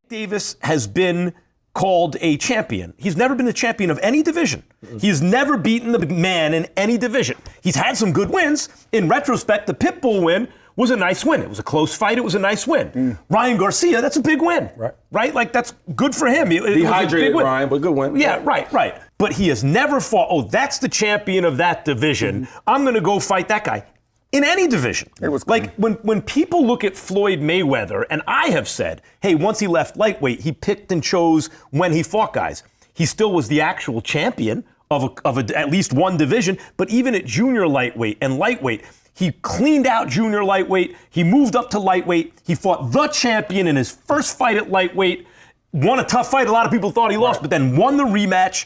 Davis has been called a champion. He's never been the champion of any division. He's never beaten the man in any division. He's had some good wins. In retrospect, the Pitbull win was a nice win. It was a close fight. It was a nice win. Ryan Garcia, that's a big win. Right? Like, that's good for him. Dehydrated Ryan, but good win. Yeah, right. But he has never fought, oh, that's the champion of that division. I'm going to go fight that guy. In any division. It was like when people look at Floyd Mayweather, and I have said, hey, once he left lightweight, he picked and chose when he fought guys. He still was the actual champion of at least one division, but even at junior lightweight and lightweight, he cleaned out junior lightweight. He moved up to lightweight. He fought the champion in his first fight at lightweight, won a tough fight. A lot of people thought he lost, but then won the rematch.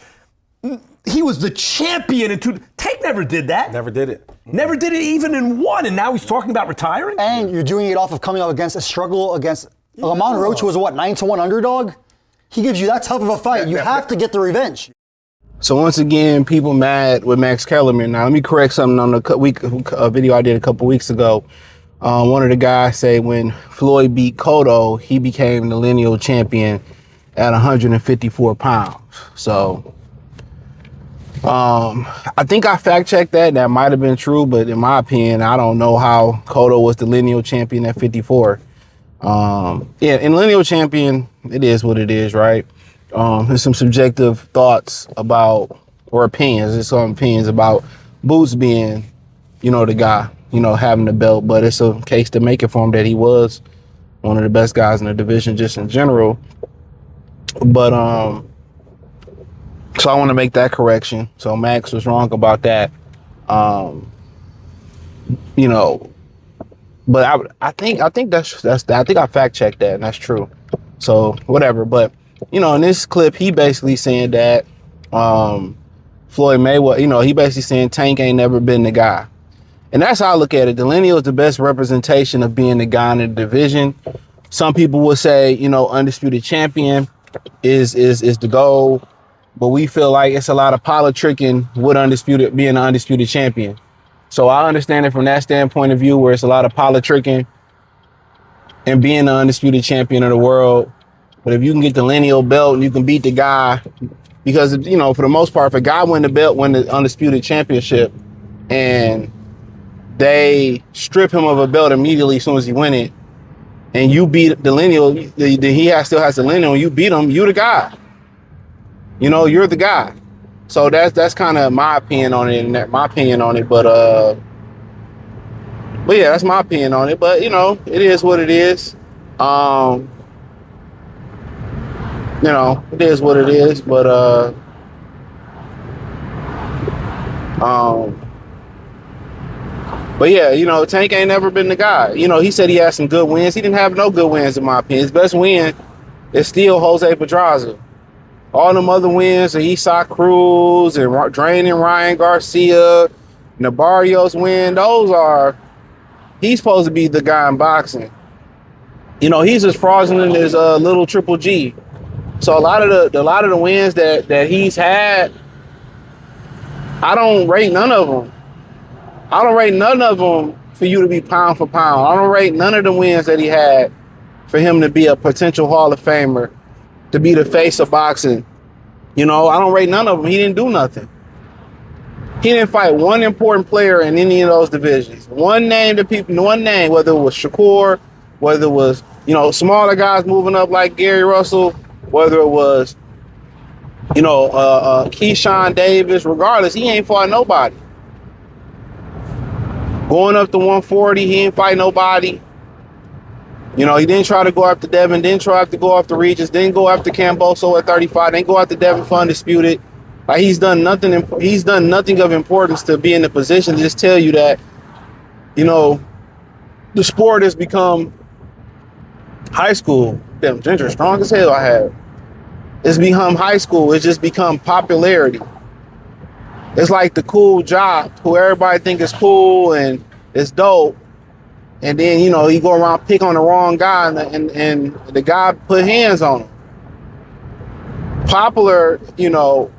He was the champion in two. Tank never did that. Never did it. Never did it even in one, and now he's talking about retiring? And you're doing it off of coming up against a struggle against Lamont Roach, who was a 9-1 underdog? He gives you that tough of a fight. You have to get the revenge. So once again, people mad with Max Kellerman. Now let me correct something on the video I did a couple weeks ago. One of the guys say when Floyd beat Cotto, he became the lineal champion at 154 pounds. So I think I fact checked that. That might have been true, but in my opinion, I don't know how Cotto was the lineal champion at 54. And lineal champion, it is what it is, right? There's some subjective thoughts about, or opinions. There's some opinions about Boots being, the guy, having the belt, but it's a case to make it for him that he was one of the best guys in the division just in general. But, so I want to make that correction. So Max was wrong about that. But I think that's I think I fact checked that, and that's true. So whatever. But in this clip, he basically saying that Floyd Mayweather, he basically saying Tank ain't never been the guy, and that's how I look at it. The lineal is the best representation of being the guy in the division. Some people would say, undisputed champion is the goal. But we feel like it's a lot of politicking with being an undisputed champion. So I understand it from that standpoint of view, where it's a lot of politicking and being the undisputed champion of the world. But if you can get the lineal belt and you can beat the guy, because, for the most part, if a guy win the undisputed championship, and they strip him of a belt immediately as soon as he win it, and you beat the lineal, still has the lineal, and you beat him, you the guy. You're the guy. So that's kind of my opinion on it, But yeah, that's my opinion on it. But it is what it is. It is what it is. But yeah, Tank ain't never been the guy. He said he had some good wins. He didn't have no good wins, in my opinion. His best win is still Jose Pedraza. All them other wins, and Isak Cruz and draining Ryan Garcia, Nabarrios win, he's supposed to be the guy in boxing. He's as fraudulent as little Triple G. So a lot of the wins that he's had, I don't rate none of them. I don't rate none of them for you to be pound for pound. I don't rate none of the wins that he had for him to be a potential Hall of Famer, to be the face of boxing. I don't rate none of them. He didn't do nothing. He didn't fight one important player in any of those divisions. One name, whether it was Shakur, whether it was, smaller guys moving up like Gary Russell, whether it was, Keyshawn Davis, regardless, he ain't fought nobody. Going up to 140, he ain't fight nobody. He didn't try to go after Devin, didn't try to go after Regis, didn't go after Camboso at 35, didn't go after Devin for undisputed. Like, he's done nothing of importance to be in the position to just tell you that, the sport has become high school. Damn, Ginger, strong as hell I have. It's become high school. It's just become popularity. It's like the cool job who everybody think is cool and it's dope. And then, he go around pick on the wrong guy and the guy put hands on him. Popular, name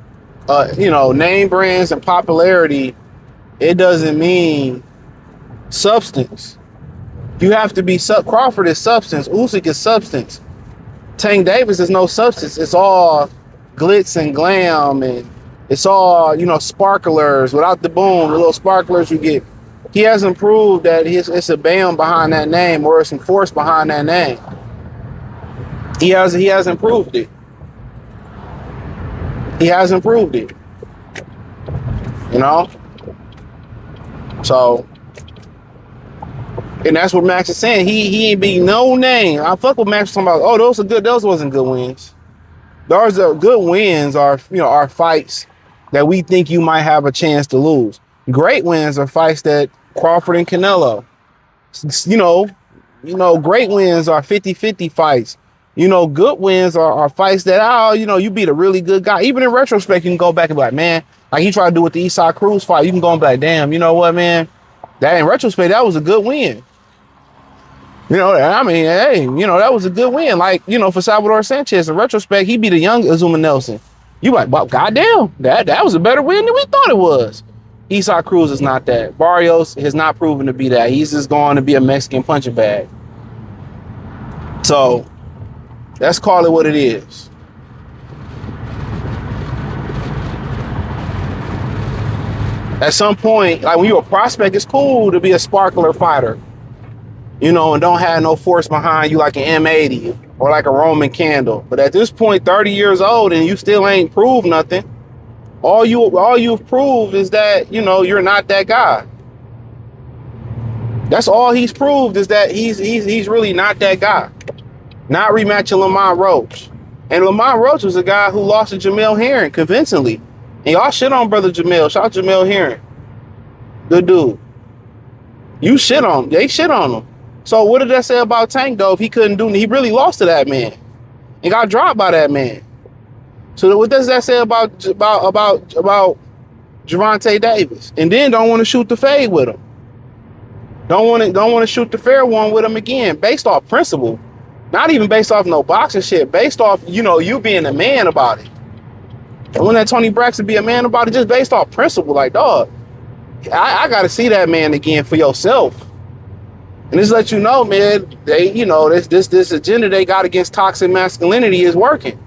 brands and popularity it doesn't mean substance. You have to be Crawford is substance. Usyk is substance. Tank Davis is no substance. It's all glitz and glam, and it's all, you know, sparklers without the boom, the little sparklers you get. He hasn't proved that it's a bam behind that name or some force behind that name. He hasn't proved it. He hasn't proved it. You know? So, and that's what Max is saying. He ain't beat no name. I fuck with Max talking about, oh, those wasn't good wins. Those are good wins are, you know, are fights that we think you might have a chance to lose. Great wins are fights that Crawford and Canelo. You know, great wins are 50-50 fights. You know, good wins are fights that, oh, you know, you beat a really good guy. Even in retrospect, you can go back and be like, man, like he tried to do with the Eastside Cruz fight. You can go and be like, damn, you know what, man? That in retrospect, that was a good win. You know, I mean, hey, you know, that was a good win. Like, you know, for Salvador Sanchez, in retrospect, he beat a young Azuma Nelson. You like, well, goddamn, that was a better win than we thought it was. Eastside Cruz is not that. Barrios has not proven to be that. He's just going to be a Mexican punching bag. So, let's call it what it is. At some point, like when you're a prospect, it's cool to be a sparkler fighter. You know, and don't have no force behind you like an M80 or like a Roman candle. But at this point, 30 years old and you still ain't proved nothing. All you've proved is that, you know, you're not that guy. That's all he's proved, is that he's really not that guy. Not rematching Lamont Roach. And Lamont Roach was a guy who lost to Jamel Herring convincingly. And y'all shit on brother Jamel. Shout out Jamel Herring. Good dude. You shit on him. They shit on him. So what did that say about Tank though? If he couldn't do, he really lost to that man and got dropped by that man. So what does that say about Gervonta Davis? And then don't want to shoot the fade with him. Don't want to shoot the fair one with him again, based off principle. Not even based off no boxing shit. Based off, you know, you being a man about it. And when that Tony Braxton be a man about it, just based off principle, like, dog, I got to see that man again for yourself. And just let you know, man, they, you know, this agenda they got against toxic masculinity is working.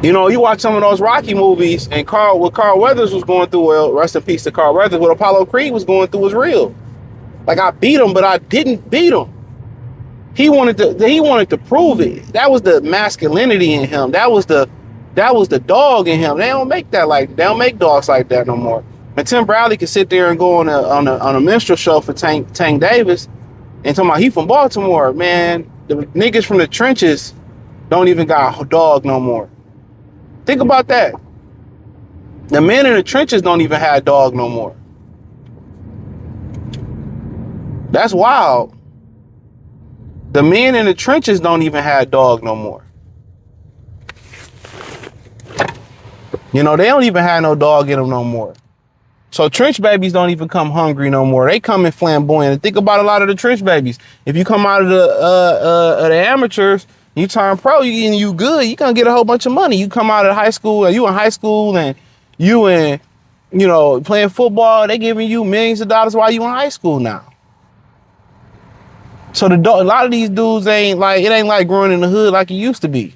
You know, you watch some of those Rocky movies, and what Carl Weathers was going through, well, rest in peace to Carl Weathers, what Apollo Creed was going through was real. Like, I beat him, but I didn't beat him. He wanted to prove it. That was the masculinity in him. That was the dog in him. They don't make dogs like that no more. And Tim Bradley could sit there and go on a minstrel show for Tank Davis and talking about he from Baltimore. Man, the niggas from the trenches don't even got a dog no more. Think about that. The men in the trenches don't even have a dog no more. That's wild. The men in the trenches don't even have a dog no more. You know, they don't even have no dog in them no more. So trench babies don't even come hungry no more. They come in flamboyant. And think about a lot of the trench babies. If you come out of the amateurs, you turn pro, you good, you gonna get a whole bunch of money. You come out of high school, and you in high school, and you know, playing football, they giving you millions of dollars while you in high school now. So a lot of these dudes ain't like growing in the hood like it used to be.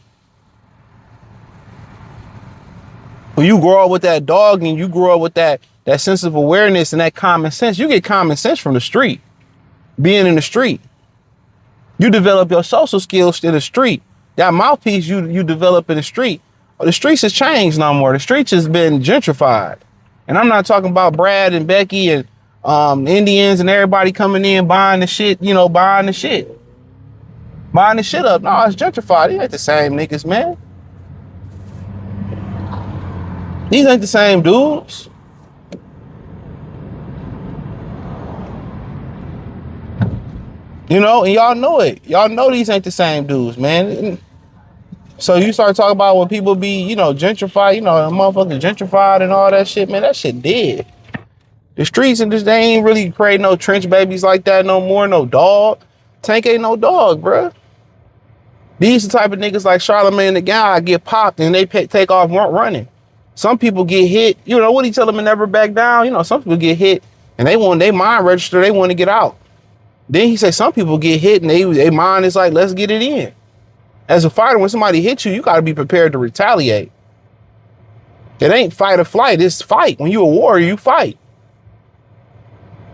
When you grow up with that dog and you grow up with that sense of awareness and that common sense, you get common sense from the street, being in the street. You develop your social skills in the street. That mouthpiece you develop in the street. The streets has changed no more. The streets has been gentrified. And I'm not talking about Brad and Becky and Indians and everybody coming in buying the shit up. No, it's gentrified. These ain't the same niggas, man. These ain't the same dudes. You know, and y'all know it. Y'all know these ain't the same dudes, man. So you start talking about when people be, you know, gentrified, you know, motherfucking gentrified and all that shit, man, that shit dead. The streets and this, they ain't really creating no trench babies like that no more, no dog. Tank ain't no dog, bruh. These the type of niggas like Charlamagne the Guy get popped and they take off running. Some people get hit. You know what he tell them to never back down. You know, some people get hit and they want their mind register. They want to get out. Then he said some people get hit and their mind is like, let's get it in. As a fighter, when somebody hits you, you got to be prepared to retaliate. It ain't fight or flight. It's fight. When you a warrior, you fight.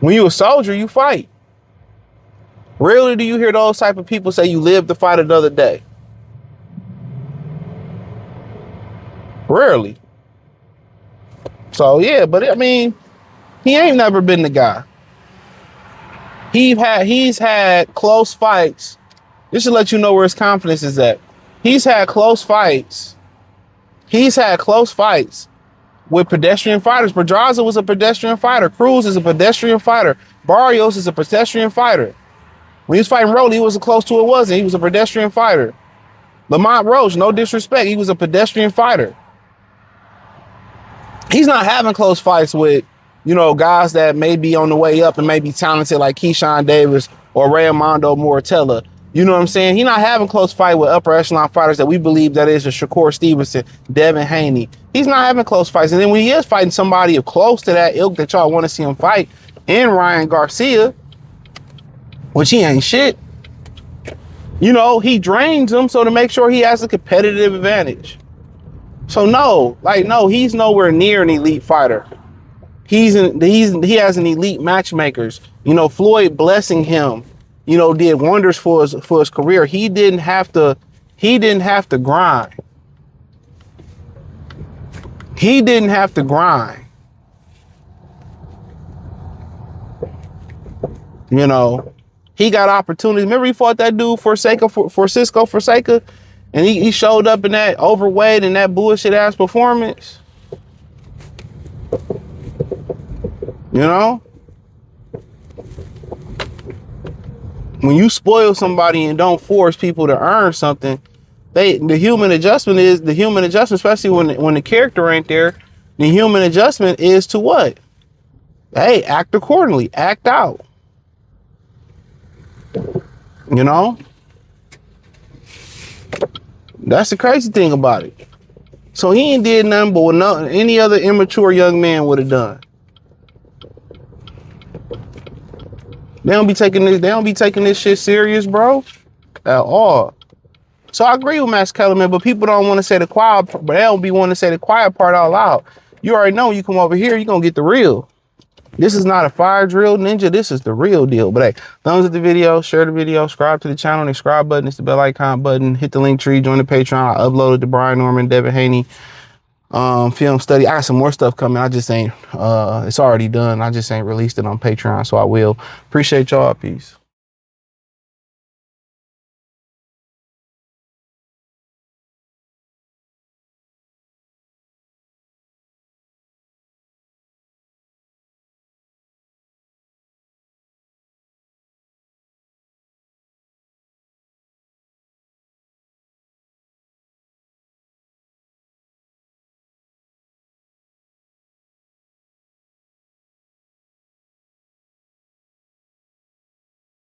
When you a soldier, you fight. Rarely do you hear those type of people say you live to fight another day. Rarely. So yeah, but I mean, he ain't never been the guy. He's had close fights. This should let you know where his confidence is at. He's had close fights. He's had close fights with pedestrian fighters. Pedraza was a pedestrian fighter. Cruz is a pedestrian fighter. Barrios is a pedestrian fighter. When he was fighting Rolly, he wasn't close to it, wasn't he? He was a pedestrian fighter. Lamont Roach, no disrespect, he was a pedestrian fighter. He's not having close fights with, you know, guys that may be on the way up and may be talented like Keyshawn Davis or Raimondo Mortella. You know what I'm saying? He's not having close fight with upper echelon fighters that we believe that is a Shakur Stevenson, Devin Haney. He's not having close fights. And then when he is fighting somebody close to that ilk that y'all want to see him fight, and Ryan Garcia, which he ain't shit, you know, he drains him so to make sure he has a competitive advantage. So no, he's nowhere near an elite fighter. He has an elite matchmakers. You know, Floyd blessing him, you know, did wonders for his career. He didn't have to grind. He didn't have to grind. You know, he got opportunities. Remember he fought that dude for Cisco Forsaker? And he showed up in that overweight and that bullshit ass performance. You know? When you spoil somebody and don't force people to earn something, the human adjustment, especially when the character ain't there, the human adjustment is to what? Hey, act accordingly, act out. You know? That's the crazy thing about it. So he ain't did nothing but what any other immature young man would have done. They don't be taking this shit serious, bro, at all. So I agree with Max Kellerman, but people don't want to say the quiet, but they don't be wanting to say the quiet part out loud. You already know when you come over here, you're gonna get the real. This is not a fire drill, ninja. This is the real deal. But hey, thumbs up the video, share the video, subscribe to the channel. The subscribe button is the bell icon button. Hit the link tree, join the Patreon. I uploaded the Brian Norman, Devin Haney film study. I got some more stuff coming. I just ain't, it's already done. I just ain't released it on Patreon, so I will. Appreciate y'all. Peace.